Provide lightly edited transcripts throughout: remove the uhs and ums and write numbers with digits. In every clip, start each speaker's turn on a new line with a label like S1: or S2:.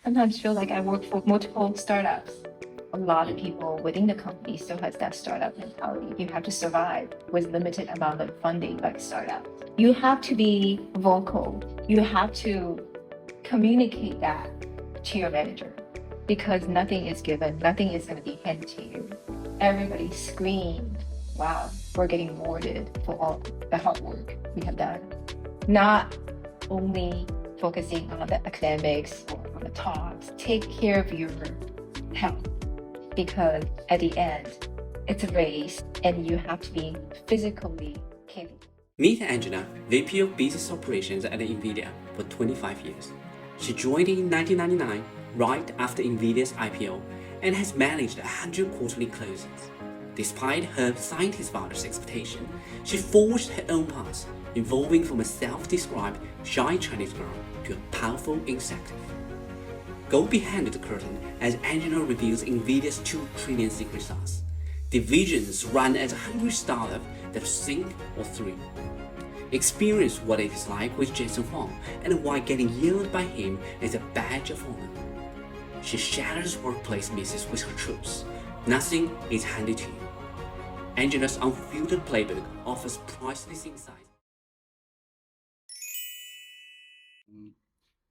S1: sometimes feel like I work for multiple startups. A lot of people within the company still has that startup mentality. You have to survive with limited amount of funding like startups. You have to be vocal. You have to communicate that to your manager because nothing is given, nothing is going to be handed to you. Everybody screamed, wow, we're getting rewarded for all the hard work we have done. Not only focusing on the academics or on the talks, take care of your health because at the end, it's a race and you have to be physically capable.
S2: Meet Angela, VP of Business Operations at NVIDIA for 25 years. She joined in 1999, right after NVIDIA's IPO, and has managed 100 quarterly closings. Despite her scientist father's expectation, she forged her own path, evolving from a self-described shy Chinese girl to a powerful executive. Go behind the curtain as Angela reveals NVIDIA's 2 trillion secret sauce. Divisions run as a hungry startup that sink or thrill. Experience what it is like with Jensen Huang and why getting yelled by him is a badge of honor. She shatters workplace myths with her troops. Nothing is handed to you. Angela's unfiltered playbook offers priceless insights.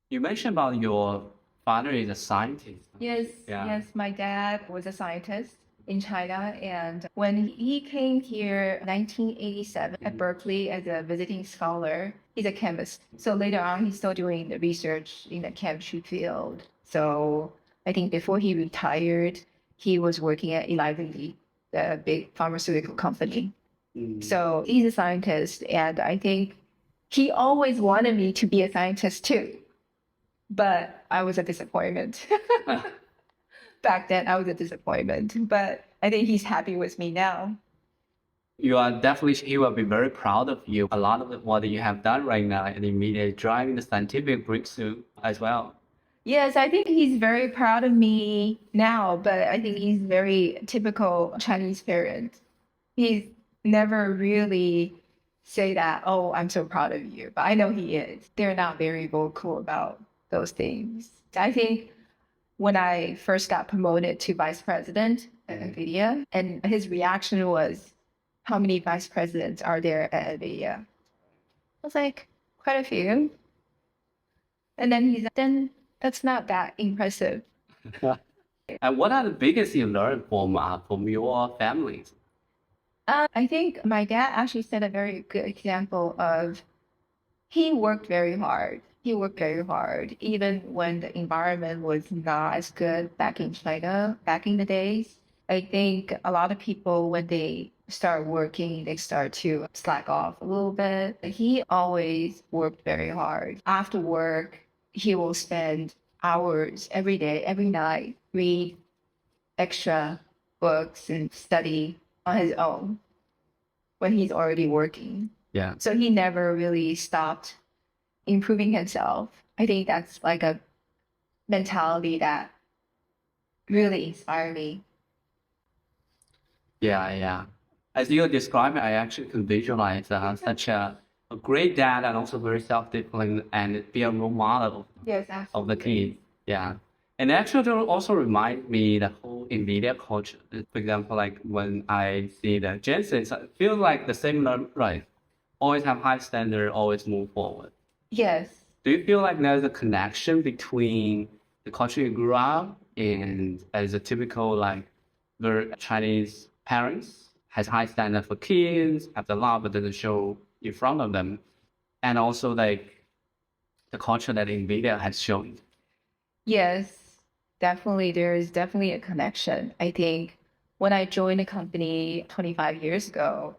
S2: You mentioned about your father is a scientist.
S1: Yes,
S2: Yeah.
S1: yes, my dad was a scientist in China, and when he came here 1987 at Berkeley as a visiting scholar, he's a chemist. So later on, he's still doing the research in the chemistry field. So I think before he retired, he was working at Eli Lilly, the big pharmaceutical company. So he's a scientist, and I think he always wanted me to be a scientist too. But I was a disappointment. Back then, I was a disappointment. But I think he's happy with me now.
S2: You are definitely, he will be very proud of you. A lot of what you have done right now and immediately driving the scientific breakthrough as well.
S1: Yes, I think he's very proud of me now, but I think he's very typical Chinese parent. He's never really say that, oh, I'm so proud of you. But I know he is. They're not very vocal about those things. I think when I first got promoted to vice president at NVIDIA, and his reaction was, how many vice presidents are there at NVIDIA? I was like, quite a few. And then he's like, then that's not that impressive.
S2: And what are the biggest you learned from your families?
S1: I think my dad actually set a very good example of he worked very hard. He worked very hard, even when the environment was not as good back in China, back in the days. I think a lot of people, when they start working, they start to slack off a little bit. He always worked very hard. After work, he will spend hours every day, every night, read extra books and study on his own when he's already working.
S2: Yeah.
S1: So he never really stopped improving himself. I think that's like a mentality that really inspired me.
S2: Yeah. As you describe it, I actually can visualize such a great dad and also very self-disciplined and be a role model
S1: Yes,
S2: of the
S1: absolutely.
S2: kids. Yeah. And actually, it also remind me the whole NVIDIA culture. For example, like when I see the Jensen, it feels like the similar, right? Always have high standard, always move forward.
S1: Yes.
S2: Do you feel like there's a connection between the culture you grew up and as a typical like very Chinese parents has high standard for kids, have the love but doesn't show in front of them, and also like the culture that NVIDIA has shown?
S1: Yes, definitely. There is definitely a connection. I think when I joined the company 25 years ago,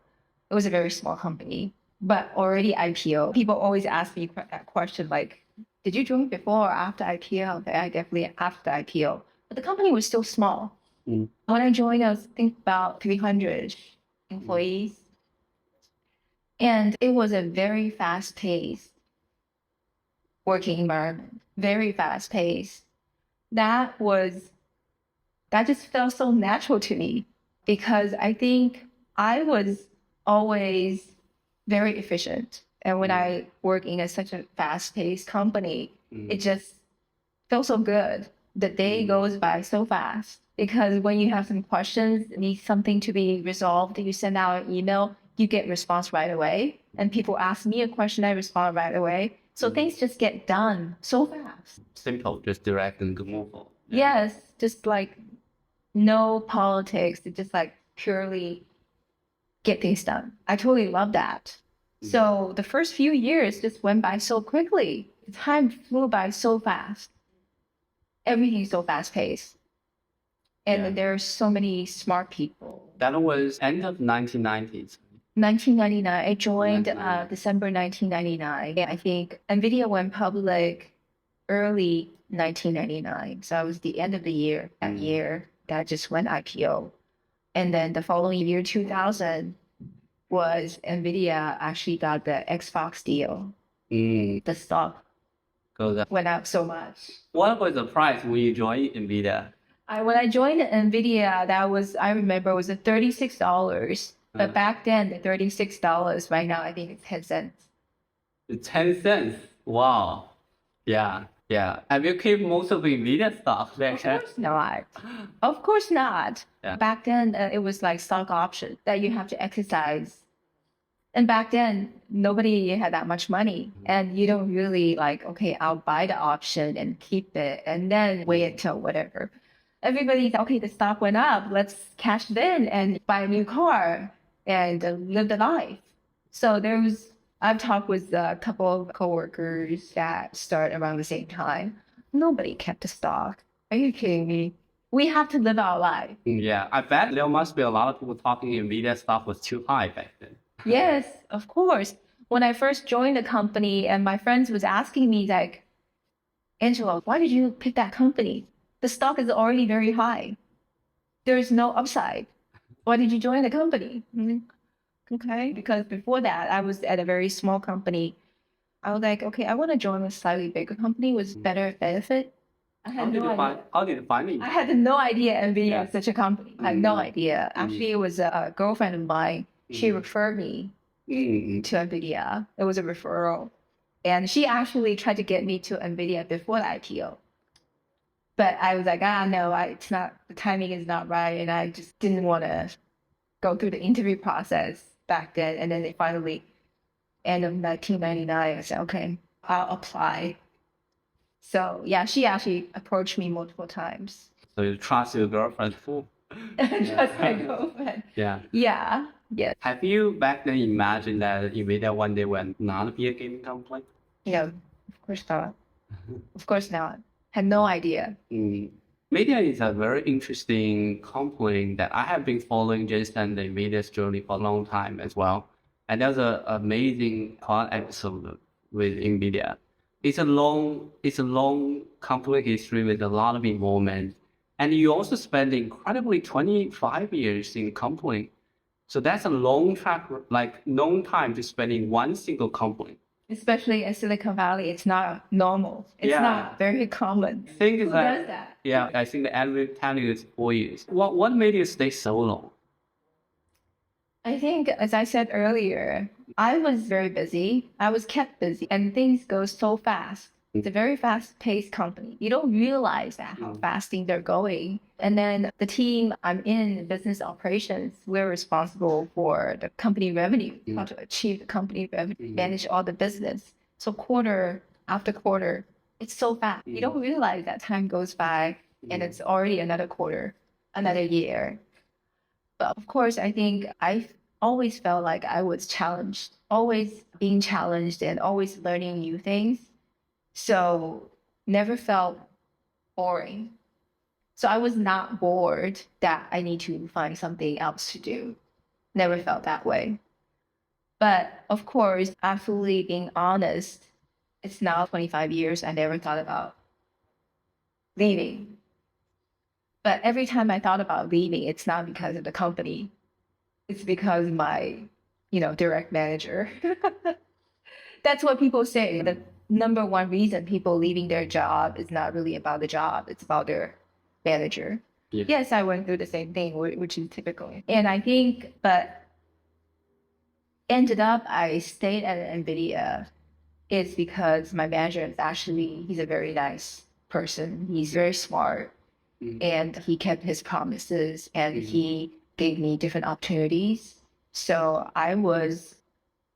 S1: it was a very small company, but already IPO. People always ask me that question like, did you join before or after IPO? I definitely after IPO. But the company was still small. When I joined, I was think about 300 employees. And it was a very fast-paced working environment, very fast-paced. That just felt so natural to me because I think I was always very efficient. And when I work in such a fast-paced company, it just felt so good. The day goes by so fast because when you have some questions, need something to be resolved, you send out an email, you get response right away. And people ask me a question, I respond right away. So things just get done so fast.
S2: Simple, just direct and move on.
S1: Yes, just like no politics, it's just like purely get things done. I totally love that. So the first few years just went by so quickly. The time flew by so fast. Everything's so fast paced. And there are so many smart people.
S2: That was end of 1990s.
S1: 1999, I joined December 1999. I think NVIDIA went public early 1999. So it was the end of the year, that year that just went IPO. And then the following year, 2000, was NVIDIA actually got the Xbox deal. The stock went up so much.
S2: What was the price when you joined NVIDIA?
S1: When I joined NVIDIA, that was, I remember, it was $36. But back then, the $36 right now, I think it's 10 cents.
S2: 10 cents. Wow. Yeah. Yeah. Have you kept most of NVIDIA stock back then?
S1: Of course not. Of course not.
S2: Yeah.
S1: Back then, it was like stock option that you have to exercise. And back then, nobody had that much money. And you don't really like, okay, I'll buy the option and keep it and then wait until whatever. Everybody's, okay, the stock went up. Let's cash it in and buy a new car and live the life. So I've talked with a couple of coworkers that start around the same time. Nobody kept the stock. Are you kidding me? We have to live our life.
S2: Yeah, I bet there must be a lot of people talking NVIDIA stock was too high back then.
S1: Yes, of course. When I first joined the company and my friends was asking me like, Angela, why did you pick that company? The stock is already very high. There is no upside. Why did you join the company? Okay, because before that, I was at a very small company. I was like, okay, I want to join a slightly bigger company with better benefit.
S2: How did you find it?
S1: I had no idea NVIDIA is such a company. I had no idea. Actually, it was a girlfriend of mine. She referred me to NVIDIA. It was a referral. And she actually tried to get me to NVIDIA before the IPO. But I was like, no, it's not, the timing is not right. And I just didn't want to go through the interview process back then. And then they finally, end of 1999, I said, okay, I'll apply. So yeah, she actually approached me multiple times.
S2: So you trust your girlfriend too?
S1: Trust my girlfriend.
S2: Yeah.
S1: Yeah. Yes.
S2: Have you back then imagined that NVIDIA one day will not be a gaming company?
S1: No, of course not. Of course not. Had no idea.
S2: NVIDIA is a very interesting company that I have been following Jensen and NVIDIA's journey for a long time as well. And there's an amazing episode with NVIDIA. It's a long company history with a lot of involvement. And you also spend incredibly 25 years in the company. So that's a long time to spend in one single company.
S1: Especially in Silicon Valley, it's not normal. It's not very common.
S2: Who
S1: does that?
S2: Yeah, I think the average tenure is 4 years. What made you stay so long?
S1: I think, as I said earlier, I was very busy. I was kept busy, and things go so fast. It's a very fast-paced company. You don't realize that how fast things are going. And then the team I'm in, business operations, we're responsible for the company revenue, how to achieve the company revenue, manage all the business. So quarter after quarter, it's so fast. You don't realize that time goes by and it's already another quarter, another year. But of course, I think I always felt like I was challenged, always being challenged and always learning new things. So never felt boring. So I was not bored that I need to find something else to do. Never felt that way. But of course, absolutely being honest, it's now 25 years. I never thought about leaving. But every time I thought about leaving, it's not because of the company. It's because my, direct manager. That's what people say. The number one reason people leaving their job is not really about the job. It's about their manager. Yeah. Yes, I went through the same thing, which is typical. And I think, but ended up, I stayed at NVIDIA is because my manager is he's a very nice person. He's very smart and he kept his promises and he gave me different opportunities. So I was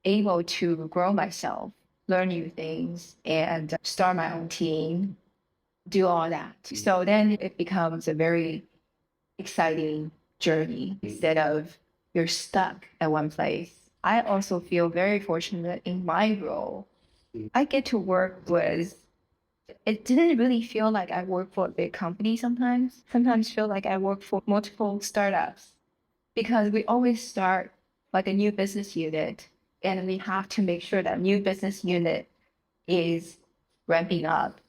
S1: able to grow myself, learn new things, and start my own team, do all that. So then it becomes a very exciting journey instead of you're stuck at one place. I also feel very fortunate in my role. I get to work with, it didn't really feel like I work for a big company sometimes. Sometimes feel like I work for multiple startups because we always start like a new business unit and we have to make sure that new business unit is ramping up,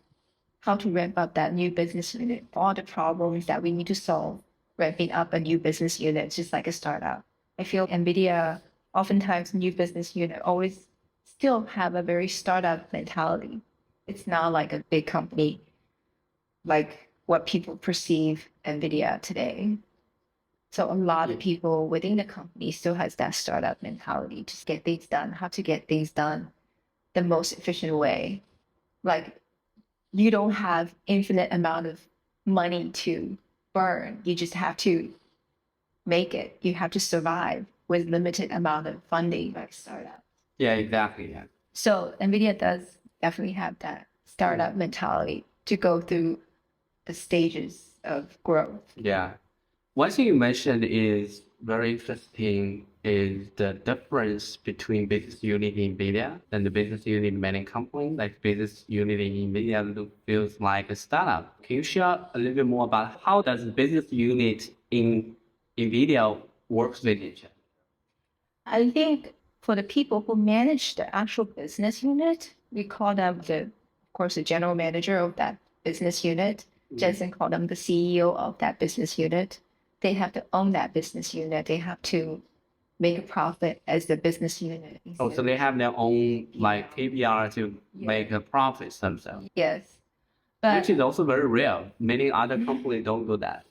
S1: how to ramp up that new business unit, all the problems that we need to solve, ramping up a new business unit, just like a startup. I feel NVIDIA, oftentimes new business unit always still have a very startup mentality. It's not like a big company, like what people perceive NVIDIA today. So a lot of people within the company still has that startup mentality, just get things done, how to get things done the most efficient way. Like you don't have infinite amount of money to burn. You just have to make it. You have to survive with limited amount of funding like startup.
S2: Yeah, exactly. Yeah.
S1: So NVIDIA does definitely have that startup mentality to go through the stages of growth.
S2: Yeah. One thing you mentioned is very interesting is the difference between business unit in NVIDIA and the business unit in many companies. Like business unit in NVIDIA feels like a startup. Can you share a little bit more about how does the business unit in NVIDIA works with each other?
S1: I think for the people who manage the actual business unit, we call them of course, the general manager of that business unit. Jensen called them the CEO of that business unit. They have to own that business unit. They have to make a profit as the business unit.
S2: Oh, so they have their own like KPI to make a profit themselves.
S1: Yes. But,
S2: which is also very rare. Many other companies don't do that.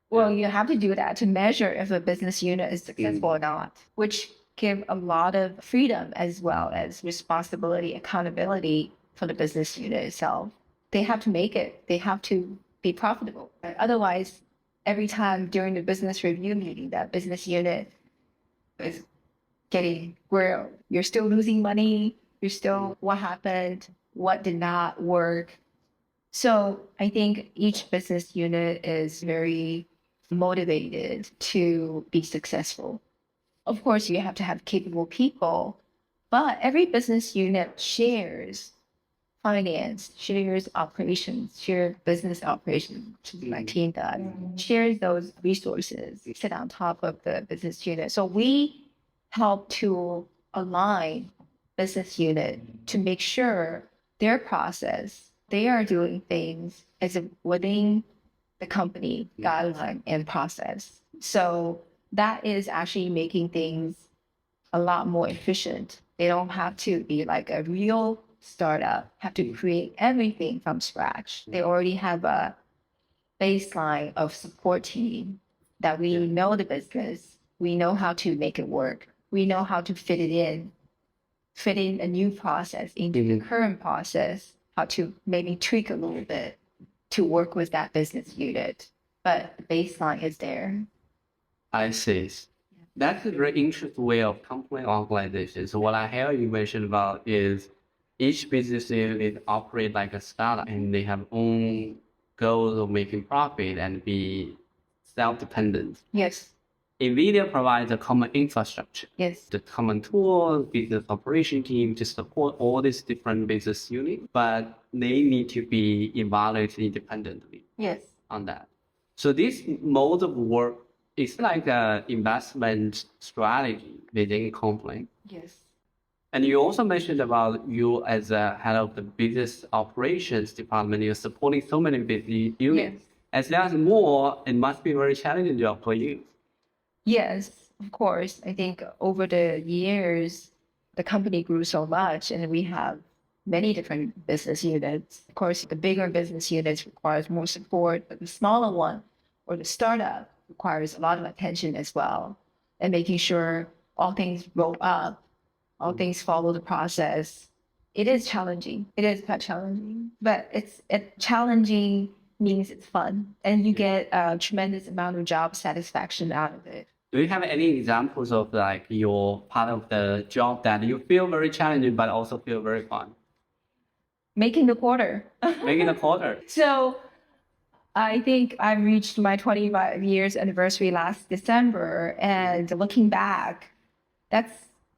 S1: Well, you have to do that to measure if a business unit is successful or not, which give a lot of freedom as well as responsibility, accountability for the business unit itself. They have to make it. They have to be profitable. Otherwise, every time during the business review meeting, that business unit is getting grilled. You're still losing money. You're still, what happened? What did not work? So I think each business unit is very motivated to be successful. Of course, you have to have capable people, but every business unit shares finance, shares operations, shares business operations, which is my team does, shares those resources, sit on top of the business unit. So we help to align business unit to make sure their process, they are doing things as within the company guideline and process. So that is actually making things a lot more efficient. They don't have to be like a real startup, have to create everything from scratch. They already have a baseline of support team that we know the business, we know how to make it work, we know how to fit in a new process into the current process, how to maybe tweak a little bit to work with that business unit. But the baseline is there.
S2: I see. That's a very interesting way of company organization. So what I hear you mention about is each business unit operate like a startup and they have own goals of making profit and be self-dependent.
S1: Yes.
S2: NVIDIA provides a common infrastructure.
S1: Yes.
S2: The common tool, business operation team to support all these different business units, but they need to be evaluated independently.
S1: Yes.
S2: On that. So this mode of work is like an investment strategy within a company.
S1: Yes.
S2: And you also mentioned about you as a head of the business operations department, you're supporting so many business units.
S1: Yes.
S2: As there's more, it must be a very challenging job for you.
S1: Yes, of course. I think over the years, the company grew so much and we have many different business units. Of course, the bigger business units requires more support, but the smaller one or the startup requires a lot of attention as well. And making sure all things roll up, all things follow the process It is challenging. It is quite challenging, but it challenging means it's fun, and you get a tremendous amount of job satisfaction out of it.
S3: Do you have any examples of like your part of the job that you feel very challenging but also feel very fun?
S1: Making the quarter.
S3: Making a quarter.
S1: So I think I reached my 25 years anniversary last December, and looking back, that's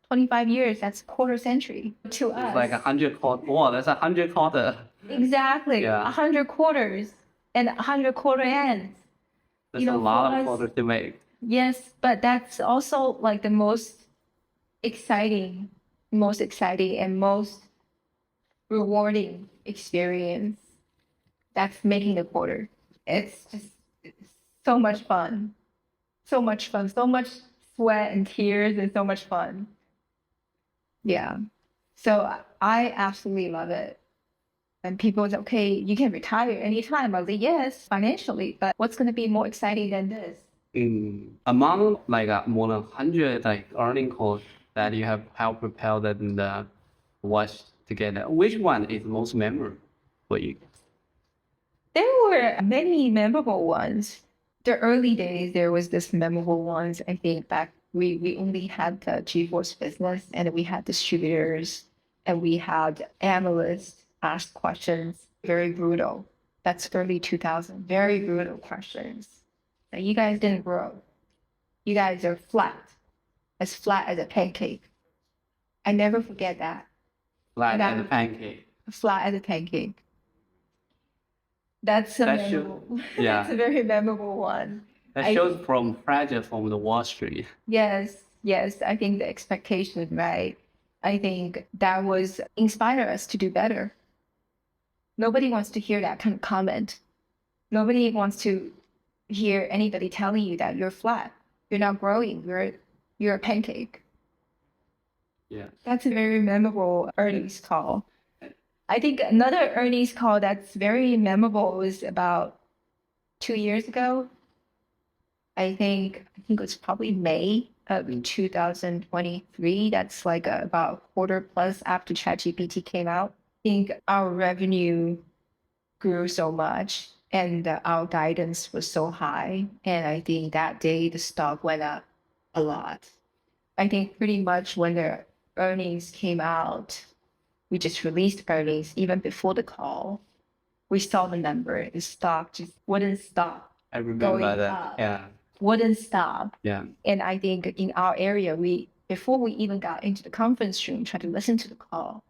S1: 25 years. That's quarter century to us.
S3: It's like 100 quarter. Wow, that's 100 quarter.
S1: Exactly.
S3: Yeah.
S1: 100 quarters and 100 quarter ends.
S3: That's a lot of quarters to make.
S1: Yes, but that's also like the most exciting and most rewarding experience. That's making the quarter. It's just so much fun. So much fun. So much sweat and tears and so much fun. Yeah. So I absolutely love it. And people say, okay, you can retire anytime. I was like, yes, financially, but what's going to be more exciting than this?
S3: Among like more than 100 like earning calls that you have helped prepare and watch together, which one is most memorable for you?
S1: There were many memorable ones. The early days, there was this memorable ones. I think back we only had the GeForce business, and we had distributors, and we had analysts ask questions. Very brutal. That's early 2000. Very brutal questions. Now, you guys didn't grow. You guys are flat as a pancake. I never forget that.
S3: Flat as a pancake.
S1: Flat as a pancake. That's a memorable.
S3: Yeah.
S1: That's a very memorable one.
S3: That shows from pressure from the Wall Street.
S1: Yes. I think the expectation, right? I think that was inspire us to do better. Nobody wants to hear that kind of comment. Nobody wants to hear anybody telling you that you're flat, you're not growing, you're a pancake.
S3: Yeah.
S1: That's a very memorable earnings call. I think another earnings call that's very memorable was about 2 years ago. I think it was probably May of 2023. That's like about a quarter plus after ChatGPT came out. I think our revenue grew so much, and our guidance was so high. And I think that day the stock went up a lot. I think pretty much when the earnings came out, we just released earnings even before the call. We saw the number. The stock just wouldn't stop.
S3: I remember that.
S1: Up.
S3: Yeah.
S1: Wouldn't stop.
S3: Yeah.
S1: And I think in our area, before we even got into the conference room, trying to listen to the call,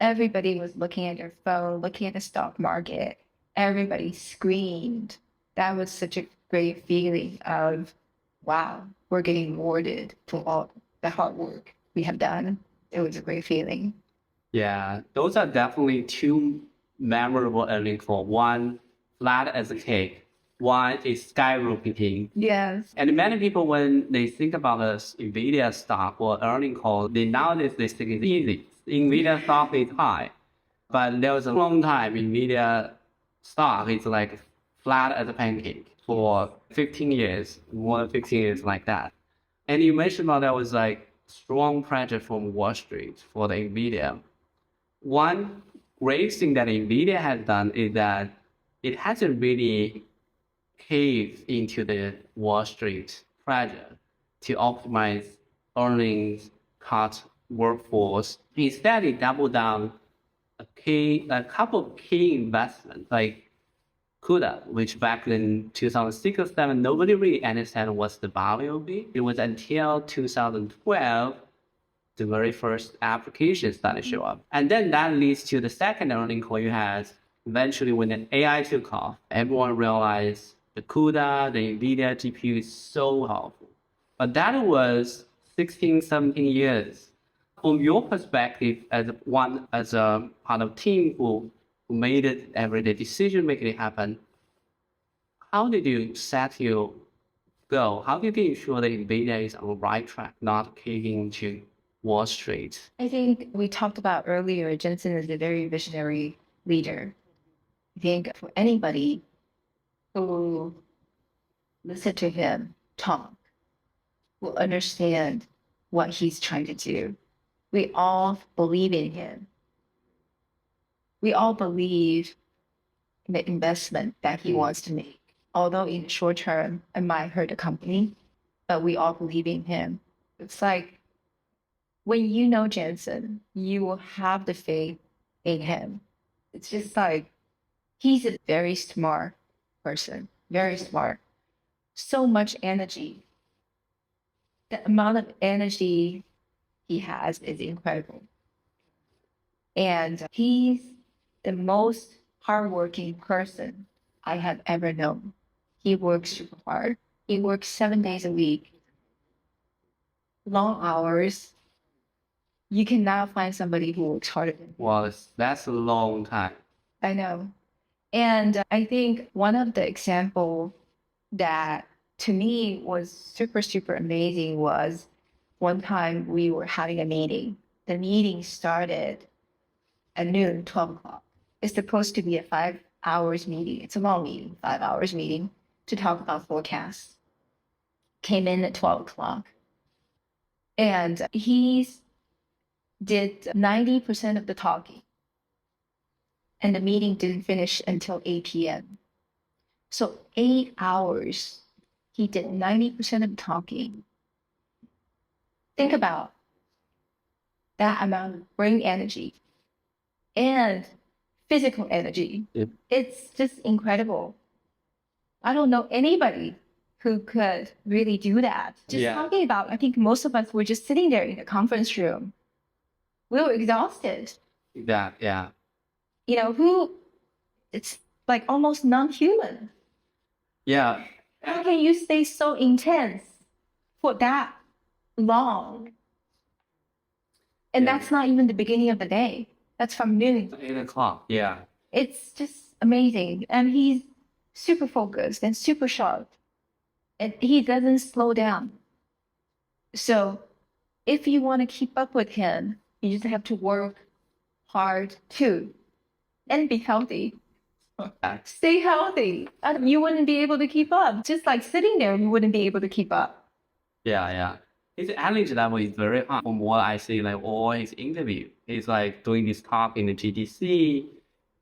S1: everybody was looking at their phone, looking at the stock market. Everybody screamed. That was such a great feeling of, wow, we're getting rewarded for all the hard work we have done. It was a great feeling.
S3: Yeah, those are definitely two memorable earnings calls. One, flat as a cake. One is skyrocketing.
S1: Yes.
S3: And many people, when they think about a NVIDIA stock or earning call, nowadays they think it's easy. NVIDIA stock is high. But there was a long time NVIDIA stock is like flat as a pancake for 15 years, more than 15 years like that. And you mentioned about there was like strong pressure from Wall Street for the NVIDIA. One great thing that NVIDIA has done is that it hasn't really caved into the Wall Street pressure to optimize earnings, cut workforce. Instead, it doubled down a couple of key investments like CUDA, which back in 2006 or 2007, nobody really understood what's the value of it. It was until 2012 the very first application started to show up. And then that leads to the second earning call you had. Eventually, when the AI took off, everyone realized the CUDA, the NVIDIA GPU is so powerful. But that was 16, 17 years. From your perspective, as a part of team who made it everyday decision, making it happen, how did you set your goal? How did you ensure that NVIDIA is on the right track, not caving into Wall Street?
S1: I think we talked about earlier, Jensen is a very visionary leader. I think for anybody who listen to him talk will understand what he's trying to do. We all believe in him. we all believe in the investment that he wants to make. Although in the short term, it might hurt the company, but we all believe in him. It's like when you know Jensen, you will have the faith in him. It's just like he's a very smart person, very smart. So much energy. The amount of energy he has is incredible. And he's the most hardworking person I have ever known. He works super hard. He works 7 days a week, long hours. You cannot find somebody who works harder than him.
S3: Well, that's a long time.
S1: I know. And I think one of the example that to me was super, super amazing was one time we were having a meeting. The meeting started at noon, 12 o'clock. It's supposed to be a 5 hours meeting. It's a long meeting, 5 hours meeting to talk about forecasts. Came in at 12 o'clock. And he did 90% of the talking. And the meeting didn't finish until 8 p.m. So 8 hours, he did 90% of the talking. Think about that amount of brain energy and physical energy.
S3: Yep.
S1: It's just incredible. I don't know anybody who could really do that. Just talking about, I think most of us were just sitting there in the conference room. We were exhausted.
S3: Yeah.
S1: You know, it's like almost non-human.
S3: Yeah.
S1: How can you stay so intense for that long? And that's not even the beginning of the day. That's from noon.
S3: 8 o'clock. Yeah.
S1: It's just amazing. And he's super focused and super sharp. And he doesn't slow down. So if you want to keep up with him, you just have to work hard too. And be healthy. Stay healthy. And you wouldn't be able to keep up. Just like sitting there, you wouldn't be able to keep up.
S3: Yeah. His energy level is very high from what I see, like all his interview. He's like doing this talk in the GDC,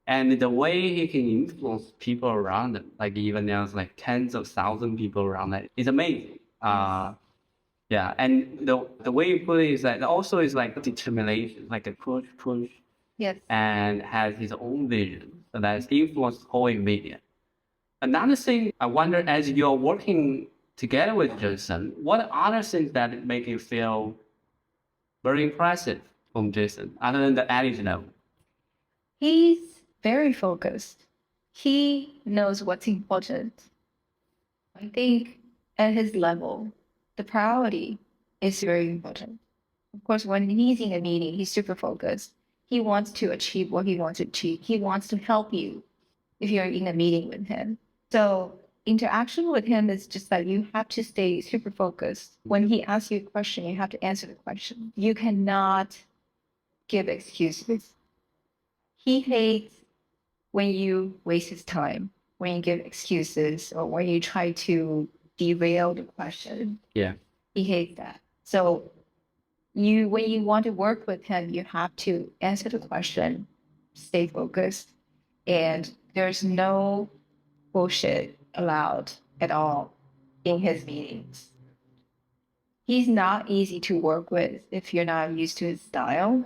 S3: and the way he can influence people around him, like even there's like tens of thousands of people around that, is amazing. Yeah, and the way you put it is that also is like determination, like a push,
S1: Yes.
S3: and has his own vision, so that's influenced whole NVIDIA. Another thing I wonder, as you're working together with Jensen, what other things that make you feel very impressive from Jensen, other than the energy level?
S1: He's very focused. He knows what's important. I think at his level, the priority is very important. Of course, when he's in a meeting, he's super focused. He wants to achieve what he wants to achieve. He wants to help you if you're in a meeting with him. So interaction with him is just that you have to stay super focused. When he asks you a question, you have to answer the question. You cannot give excuses. He hates when you waste his time, when you give excuses, or when you try to derail the question.
S3: Yeah.
S1: He hates that. So when you want to work with him, you have to answer the question, stay focused, and there's no bullshit allowed at all in his meetings. He's not easy to work with if you're not used to his style,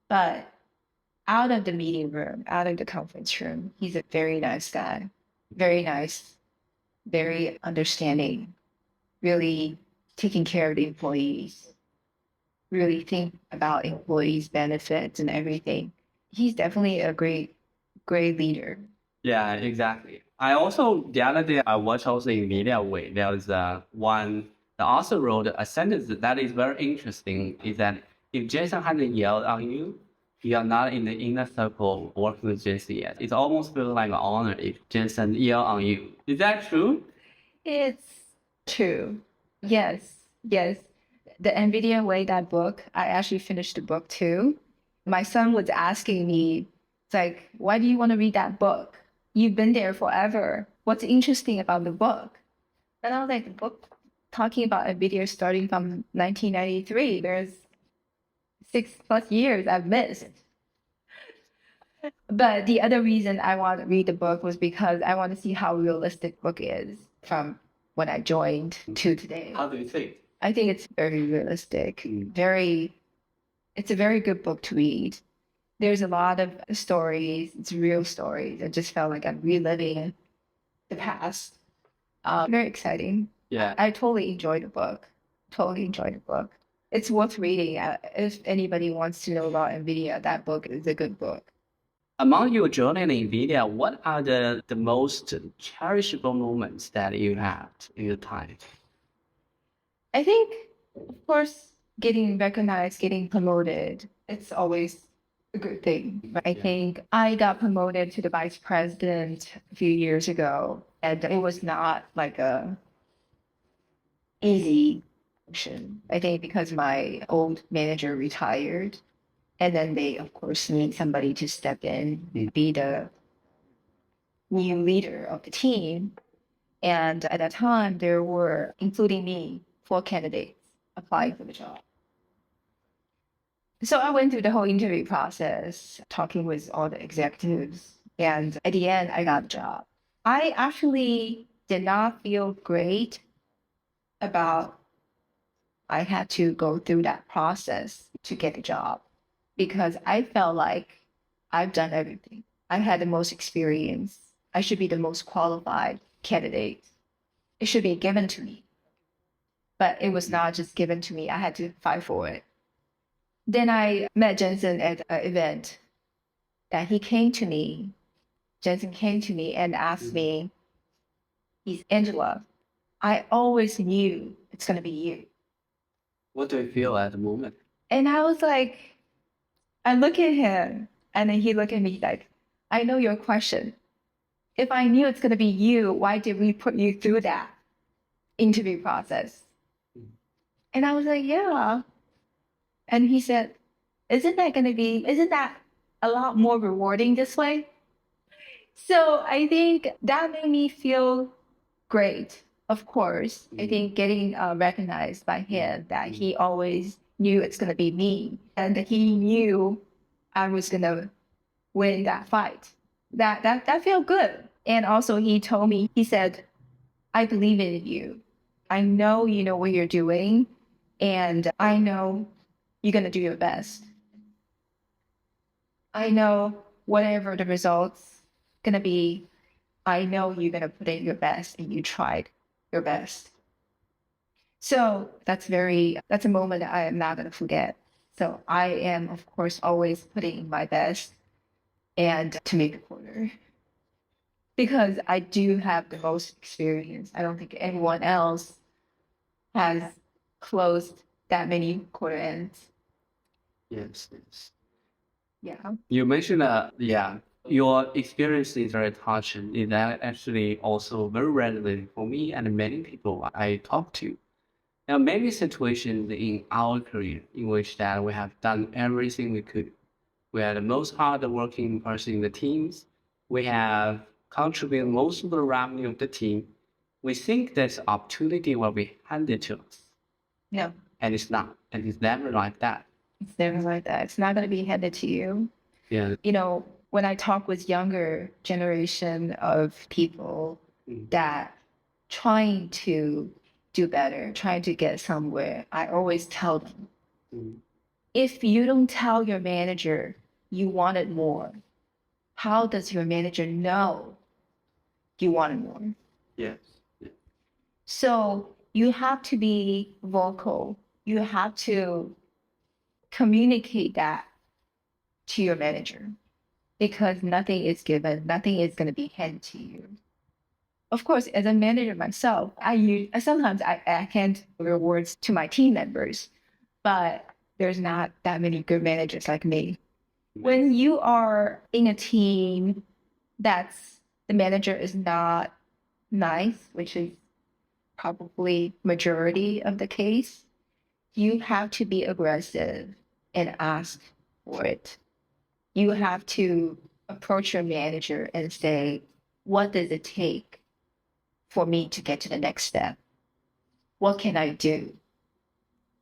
S1: but out of the meeting room, out of the conference room, he's a very nice guy. Very nice, very understanding, really taking care of the employees, really think about employees' benefits and everything. He's definitely a great leader.
S3: Yeah, exactly. I also, the other day, I watched also in NVIDIA Way, there was one, the author wrote a sentence that is very interesting, is that if Jensen hasn't yelled on you, you are not in the inner circle working with Jensen yet. It almost feels like an honor if Jensen yell on you. Is that true?
S1: It's true. Yes. The NVIDIA Way, that book, I actually finished the book too. My son was asking me, it's like, why do you want to read that book? You've been there forever. What's interesting about the book? And I was like, the book talking about NVIDIA starting from 1993. There's 6+ years I've missed. But the other reason I want to read the book was because I want to see how realistic book is from when I joined to today.
S3: How do you think?
S1: I think it's very realistic. It's a very good book to read. There's a lot of stories, it's real stories. I just felt like I'm reliving the past. Very exciting.
S3: Yeah.
S1: I totally enjoyed the book. Totally enjoyed the book. It's worth reading. If anybody wants to know about NVIDIA, that book is a good book.
S3: Among your journey in NVIDIA, what are the most cherishable moments that you had in your time?
S1: I think, of course, getting recognized, getting promoted, it's always a good thing. But I think I got promoted to the vice president a few years ago, and it was not like a easy function. I think because my old manager retired, and then they, of course, need somebody to step in and be the new leader of the team. And at that time, there were, including me, 4 candidates applying for the job. So I went through the whole interview process, talking with all the executives. And at the end, I got the job. I actually did not feel great about I had to go through that process to get the job because I felt like I've done everything. I had the most experience. I should be the most qualified candidate. It should be given to me. But it was not just given to me. I had to fight for it. Then I met Jensen at an event that he came to me. Jensen came to me and asked me, he's Angela, I always knew it's going to be you.
S3: What do you feel at the moment?
S1: And I was like, I look at him and then he looked at me like, I know your question. If I knew it's going to be you, why did we put you through that interview process? And I was like, yeah. And he said, isn't that a lot more rewarding this way? So I think that made me feel great. Of course, I think getting recognized by him that he always knew it's going to be me and that he knew I was going to win that fight. That felt good. And also he told me, he said, I believe in you. I know you know what you're doing and I know you're going to do your best. I know whatever the results going to be, I know you're going to put in your best and you tried your best. So that's a moment that I am not going to forget. So I am, of course, always putting in my best and to make a quarter. Because I do have the most experience. I don't think anyone else has closed that many quarter ends.
S3: Yes.
S1: Yeah.
S3: You mentioned your experience is very touching. Is that actually also very relevant for me and many people I talk to. There are many situations in our career in which that we have done everything we could. We are the most hard-working person in the teams. We have contributed most of the revenue of the team. We think this opportunity will be handed to us.
S1: No,
S3: And it's not. And it's never like that.
S1: it's never like that. It's not going to be handed to you.
S3: Yeah.
S1: You know, when I talk with younger generation of people that trying to do better, trying to get somewhere, I always tell them, if you don't tell your manager you wanted more, how does your manager know you wanted more?
S3: Yes.
S1: So you have to be vocal. You have to communicate that to your manager because nothing is given, nothing is going to be handed to you. Of course, as a manager myself, sometimes I can't rewards to my team members, but there's not that many good managers like me. When you are in a team that's the manager is not nice, which is probably majority of the case, you have to be aggressive and ask for it. You have to approach your manager and say, what does it take for me to get to the next step? What can I do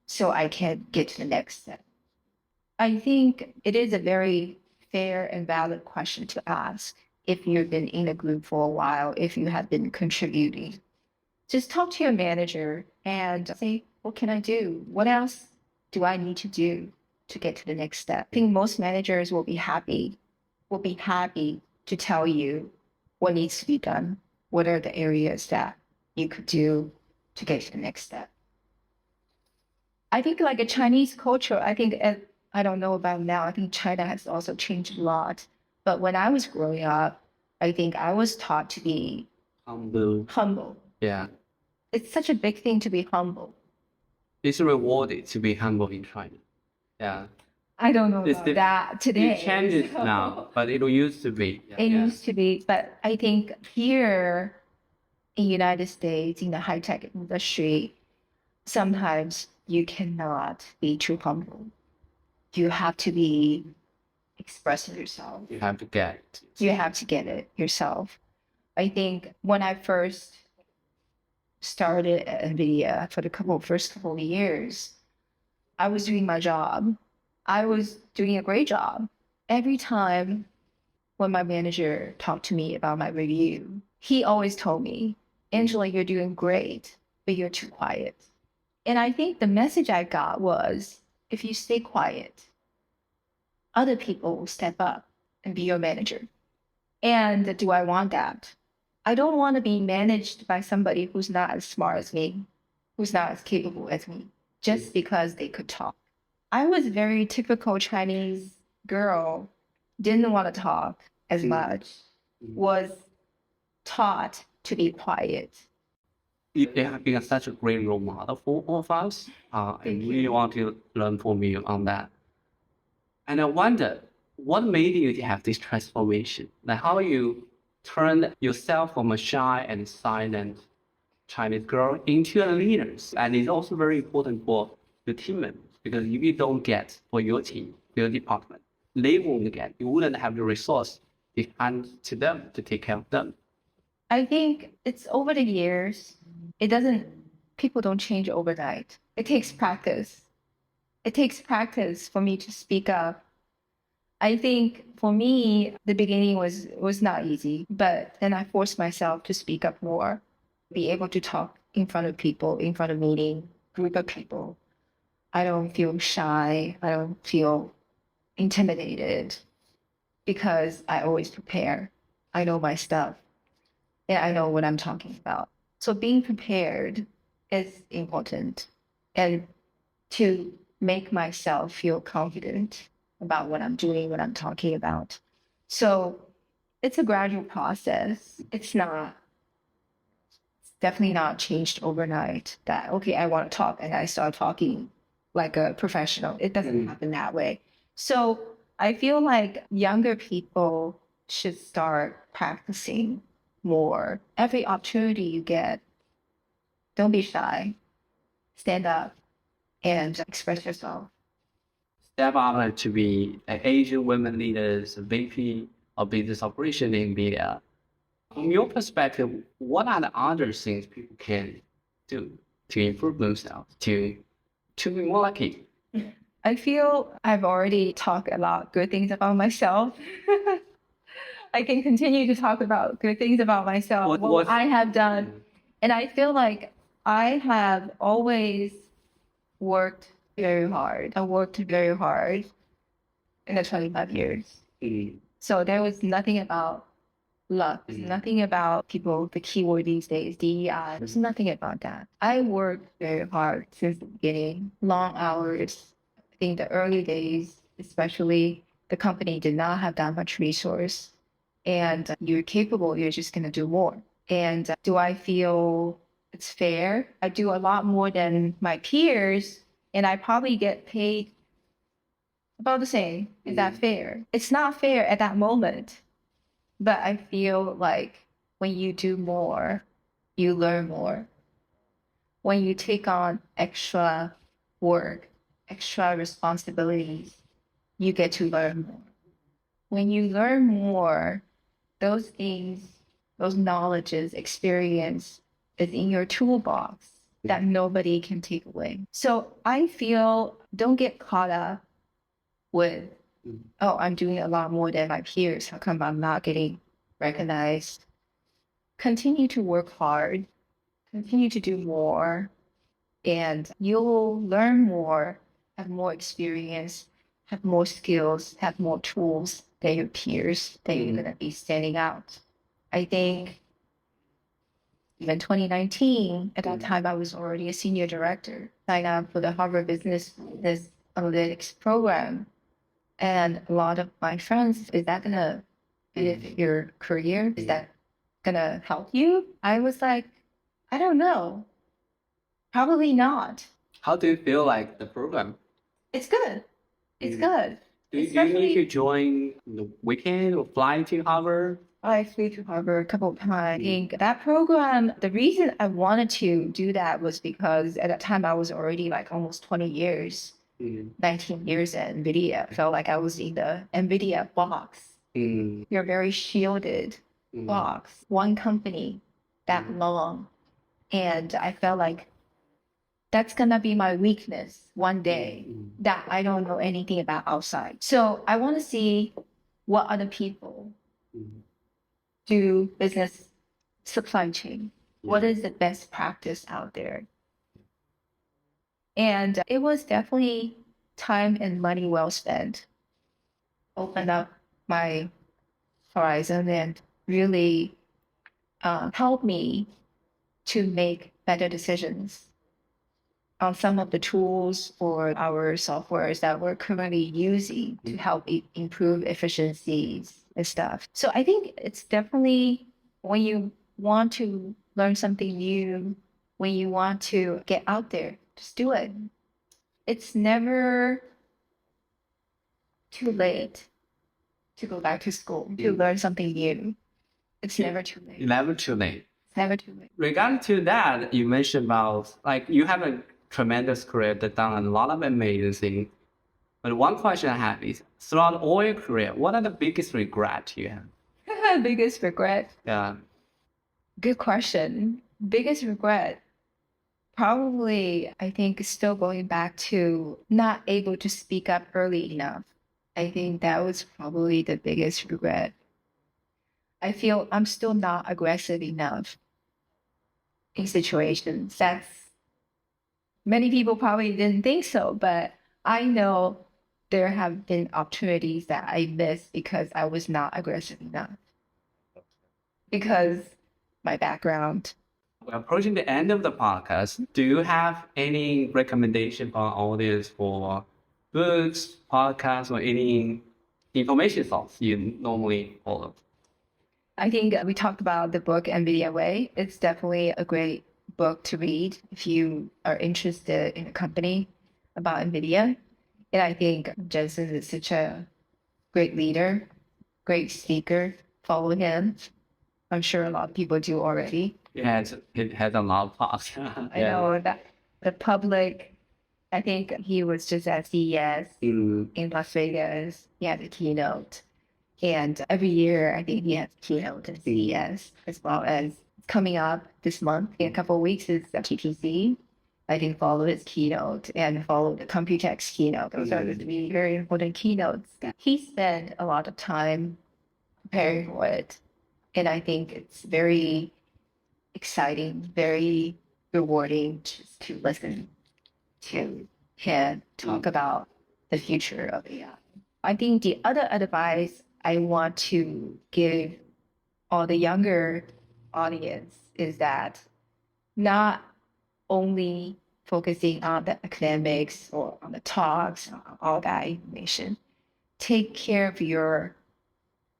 S1: so I can get to the next step? I think it is a very fair and valid question to ask if you've been in a group for a while, if you have been contributing. Just talk to your manager and say, what can I do? What else do I need to do to get to the next step? I think most managers will be happy to tell you what needs to be done. What are the areas that you could do to get to the next step? I think like a Chinese culture, I don't know about now. I think China has also changed a lot. But when I was growing up, I think I was taught to be humble.
S3: Yeah.
S1: It's such a big thing to be humble.
S3: It's rewarded to be humble in China. Yeah.
S1: I don't know
S3: It's
S1: about that today.
S3: It changes now, but it used to be.
S1: It used to be, but I think here in the United States, in the high-tech industry, sometimes you cannot be too humble. You have to be expressing yourself.
S3: You have to get it.
S1: You have to get it yourself. I think when I first started at NVIDIA for the first couple of years, I was doing my job. I was doing a great job. Every time when my manager talked to me about my review, he always told me, Angela, you're doing great, but you're too quiet. And I think the message I got was, if you stay quiet, other people will step up and be your manager. And do I want that? I don't want to be managed by somebody who's not as smart as me, who's not as capable as me, just because they could talk. I was a very typical Chinese girl, didn't want to talk as much, was taught to be quiet.
S3: You have been such a great role model for all of us. I really want to learn from you on that. And I wonder, what made you have this transformation? Like how you turned yourself from a shy and silent Chinese girl into a leader. And it's also very important for the team members, because if you don't get for your team, your department, they won't get. You wouldn't have the resource to hand to them to take care of them.
S1: I think it's over the years. People don't change overnight. It takes practice. It takes practice for me to speak up. I think for me, the beginning was not easy, but then I forced myself to speak up more, be able to talk in front of people, in front of meeting, group of people. I don't feel shy. I don't feel intimidated because I always prepare. I know my stuff and I know what I'm talking about. So being prepared is important, and to make myself feel confident about what I'm doing, what I'm talking about. So it's a gradual process. It's definitely not changed overnight that, okay, I want to talk and I start talking like a professional. It doesn't happen that way. So I feel like younger people should start practicing more. Every opportunity you get, don't be shy. Stand up and express yourself.
S3: Step up to be an Asian women leaders, VP of business operation in NVIDIA. From your perspective, what are the other things people can do to improve themselves, to be more lucky?
S1: I feel I've already talked a lot of good things about myself. I can continue to talk about good things about myself, what I have done. And I feel like I have always worked very hard. I worked very hard in the 25 years. So there was nothing about luck, nothing about people, the keyword these days, DEI. There's nothing about that. I worked very hard since the beginning, long hours. I think the early days, especially, the company did not have that much resource. And you're capable, you're just going to do more. And do I feel it's fair? I do a lot more than my peers, and I probably get paid about the same. Is that fair? It's not fair at that moment. But I feel like when you do more, you learn more. When you take on extra work, extra responsibilities, you get to learn more. When you learn more, those things, those knowledges, experience is in your toolbox that nobody can take away. So I feel don't get caught up with oh, I'm doing a lot more than my peers. How come I'm not getting recognized? Continue to work hard, continue to do more, and you'll learn more, have more experience, have more skills, have more tools than your peers that you're going to be standing out. I think even 2019, at that time, I was already a senior director, signed up for the Harvard Business Analytics program. And a lot of my friends, is that going to benefit your career? Is that going to help you? I was like, I don't know. Probably not.
S3: How do you feel like the program?
S1: It's good. It's good.
S3: Do you need to join the weekend or fly to Harvard?
S1: I flew to Harvard a couple of times. I think that program, the reason I wanted to do that was because at that time I was already like almost 20 years, 19 years at NVIDIA. I felt like I was in the NVIDIA box. You're very shielded box, one company that long. And I felt like that's going to be my weakness one day, that I don't know anything about outside. So I want to see what other people do business supply chain. What is the best practice out there? And it was definitely time and money well spent. Opened up my horizon and really helped me to make better decisions on some of the tools or our softwares that we're currently using to help improve efficiencies and stuff. So I think it's definitely when you want to learn something new, when you want to get out there, just do it. It's never too late to go back to school, to learn something new. It's never too late.
S3: Never too late.
S1: It's never too late.
S3: Regarding to that, you mentioned about like you have a tremendous career that done a lot of amazing things. But one question I have is, throughout all your career, what are the biggest regrets you have?
S1: Biggest regret?
S3: Yeah.
S1: Good question. Biggest regret? Probably, I think, still going back to not able to speak up early enough. I think that was probably the biggest regret. I feel I'm still not aggressive enough in situations. That's many people probably didn't think so, but I know there have been opportunities that I missed because I was not aggressive enough. Because my background.
S3: We're approaching the end of the podcast. Do you have any recommendation for our audience for books, podcasts, or any information source you normally follow?
S1: I think we talked about the book NVIDIA Way. It's definitely a great book to read if you are interested in a company about NVIDIA. And I think Jensen is such a great leader, great speaker. Follow him. I'm sure a lot of people do already.
S3: It has a lot of parts.
S1: I know that the public, I think he was just at CES in Las Vegas. He had a keynote. And every year, I think he has a keynote at CES, as well as coming up this month. In a couple of weeks is the TPC. I think follow his keynote and follow the Computex keynote. Those are the three very important keynotes. He spent a lot of time preparing for it. And I think it's very exciting, very rewarding just to listen to him talk about the future of AI. I think the other advice I want to give all the younger audience is that not only focusing on the academics or on the talks, all that information, take care of your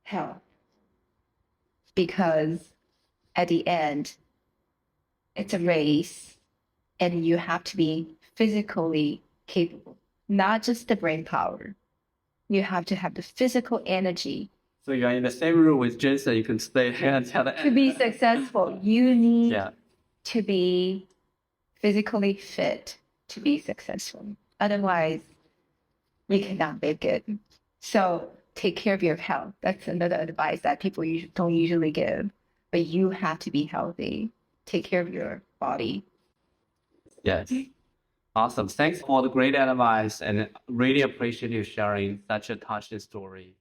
S1: health. Because at the end, it's a race and you have to be physically capable, not just the brain power. You have to have the physical energy.
S3: So you're in the same room with Jensen, you can stay here until the end.
S1: To be successful, you need to be physically fit to be successful. Otherwise, you cannot make it. So take care of your health. That's another advice that people don't usually give. But you have to be healthy. Take care of your body.
S3: Yes. Awesome. Thanks for the great advice and really appreciate you sharing such a touching story.